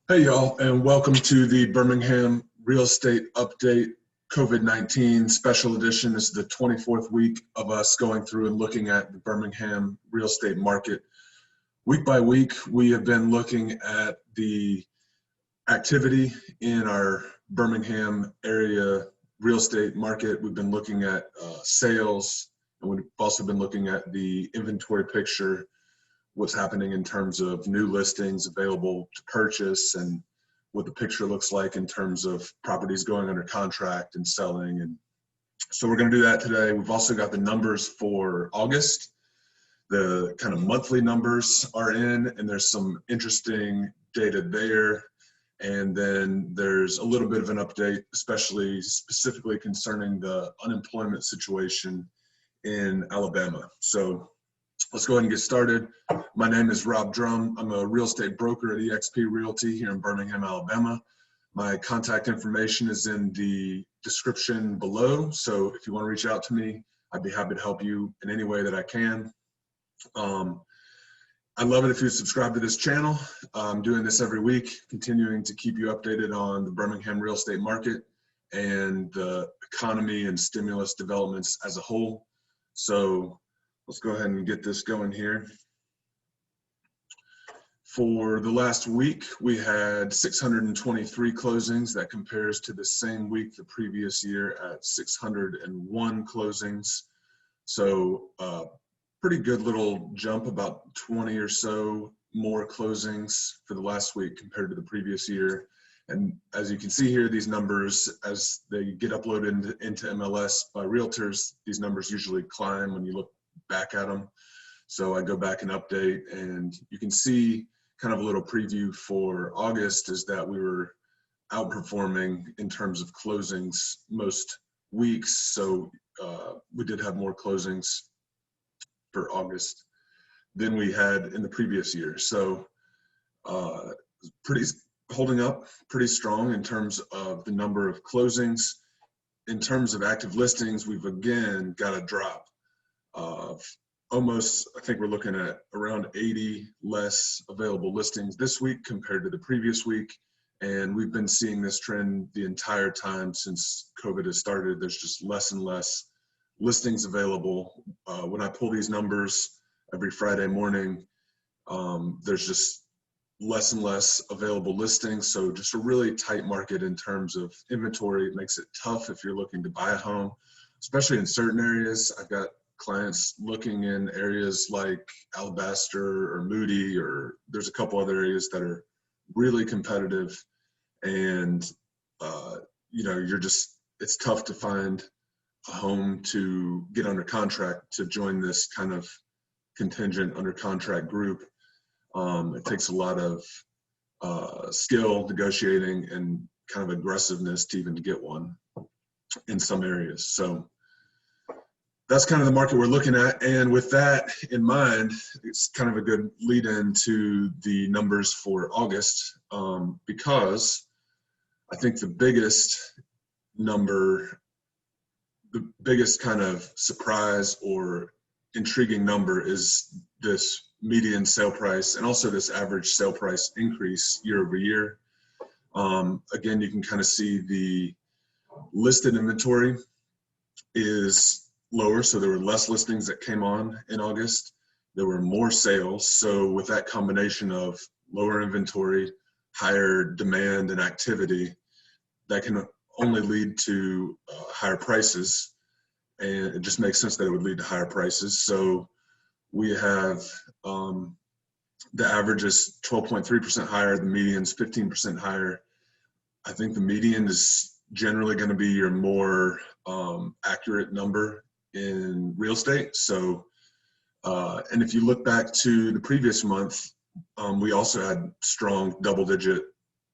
Hey y'all, and welcome to the Birmingham Real Estate Update COVID-19 Special Edition. This is the 24th week of us going through and looking at the Birmingham real estate market. Week by week, we have been looking at the activity in our Birmingham area real estate market. We've been looking at sales, and we've also been looking at the inventory picture, what's happening in terms of new listings available to purchase, and what the picture looks like in terms of properties going under contract and selling. And so we're going to do that today. We've also got the numbers for August. The kind of monthly numbers are in, and there's some interesting data there. And then there's a little bit of an update, especially specifically concerning the unemployment situation in Alabama. So let's go ahead and get started. My name is Rob.h.drum. I'm a real estate broker at eXp Realty here in Birmingham, Alabama. My contact information is in the description below. So if you want to reach out to me, I'd be happy to help you in any way that I can. I'd love it if you subscribe to this channel. I'm doing this every week, continuing to keep you updated on the Birmingham real estate market and the economy and stimulus developments as a whole. So let's go ahead and get this going here. For the last week, we had 623 closings. That compares to the same week the previous year at 601 closings. So pretty good little jump, about 20 or so more closings for the last week compared to the previous year. And as you can see here, these numbers, as they get uploaded into MLS by realtors, these numbers usually climb when you look back at them. So I go back and update, and you can see kind of a little preview for August is that we were outperforming in terms of closings most weeks. So we did have more closings for August than we had in the previous year. So holding up pretty strong in terms of the number of closings. In terms of active listings, we've again got a drop of almost, I think we're looking at around 80 less available listings this week compared to the previous week. And we've been seeing this trend the entire time since COVID has started. There's just less and less listings available. When I pull these numbers every Friday morning, there's just less and less available listings. So just a really tight market in terms of inventory. It makes it tough if you're looking to buy a home, especially in certain areas. I've got clients looking in areas like Alabaster or Moody, or there's a couple other areas that are really competitive. And, it's tough to find a home to get under contract to join this kind of contingent under contract group. It takes a lot of skill, negotiating, and kind of aggressiveness to even get one in some areas. So that's kind of the market we're looking at. And with that in mind, it's kind of a good lead in to the numbers for August, because I think the biggest kind of surprise or intriguing number is this median sale price, and also this average sale price increase year over year. Again, you can kind of see the listed inventory is lower, so there were less listings that came on in August. There were more sales. So with that combination of lower inventory, higher demand and activity, that can only lead to higher prices. And it just makes sense that it would lead to higher prices. So we have the average is 12.3% higher, the median's 15% higher. I think the median is generally going to be your more accurate number in real estate. So, and if you look back to the previous month, we also had strong double-digit,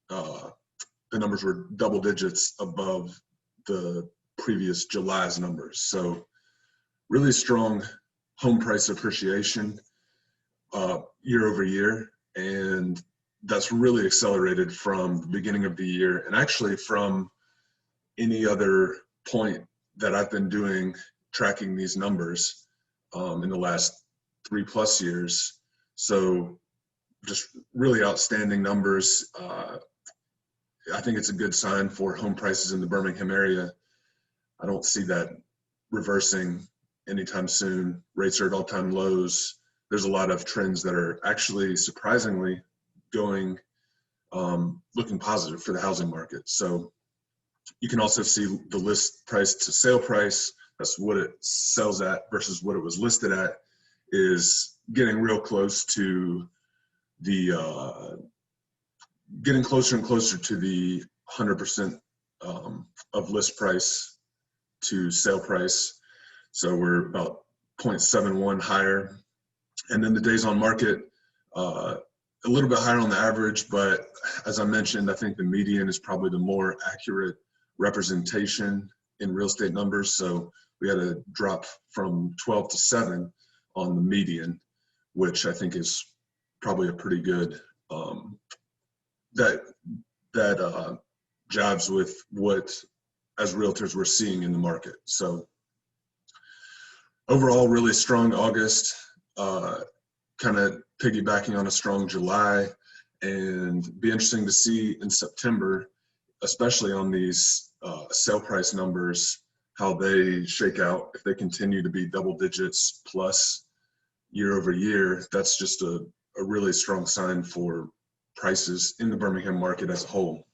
the numbers were double digits above the previous July's numbers. So really strong home price appreciation year over year. And that's really accelerated from the beginning of the year, and actually from any other point that I've been doing tracking these numbers in the last 3+ years. So just really outstanding numbers. I think it's a good sign for home prices in the Birmingham area. I don't see that reversing anytime soon. Rates are at all-time lows. There's a lot of trends that are actually surprisingly going, looking positive for the housing market. So you can also see the list price to sale price, that's what it sells at versus what it was listed at, is getting real close to the, getting closer and closer to the 100% of list price to sale price. So we're about 0.71 higher. And then the days on market, a little bit higher on the average, but as I mentioned, I think the median is probably the more accurate representation in real estate numbers. So we had a drop from 12 to 7 on the median, which I think is probably a pretty good, that jives with what, as realtors, we're seeing in the market. So overall, really strong August, kind of piggybacking on a strong July, and be interesting to see in September, especially on these sale price numbers, how they shake out. If they continue to be double digits plus year over year, that's just a really strong sign for prices in the Birmingham market as a whole.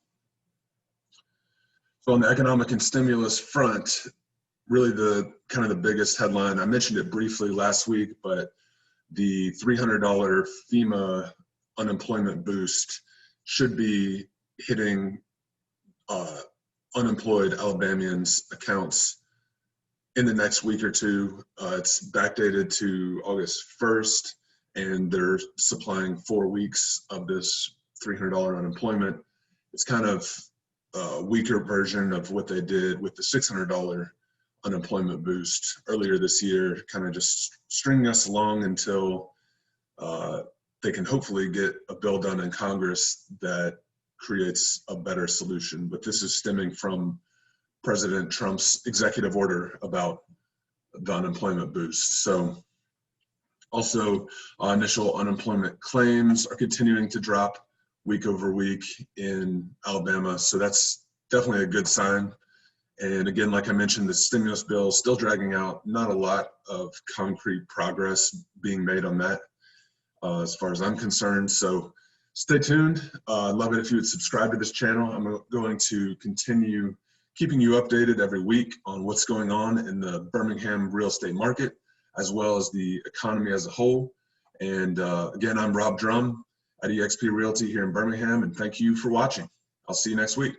So on the economic and stimulus front, really the kind of the biggest headline, I mentioned it briefly last week, but the $300 FEMA unemployment boost should be hitting unemployed Alabamians' accounts in the next week or two. It's backdated to August 1st, and they're supplying 4 weeks of this $300 unemployment. It's kind of a weaker version of what they did with the $600 unemployment boost earlier this year, kind of just stringing us along until they can hopefully get a bill done in Congress that creates a better solution. But this is stemming from President Trump's executive order about the unemployment boost. So also initial unemployment claims are continuing to drop week over week in Alabama. So that's definitely a good sign. And again, like I mentioned, the stimulus bill is still dragging out. Not a lot of concrete progress being made on that as far as I'm concerned. So stay tuned. I'd love it if you would subscribe to this channel. I'm going to continue keeping you updated every week on what's going on in the Birmingham real estate market, as well as the economy as a whole. And again, I'm Rob Drum at eXp Realty here in Birmingham, and thank you for watching. I'll see you next week.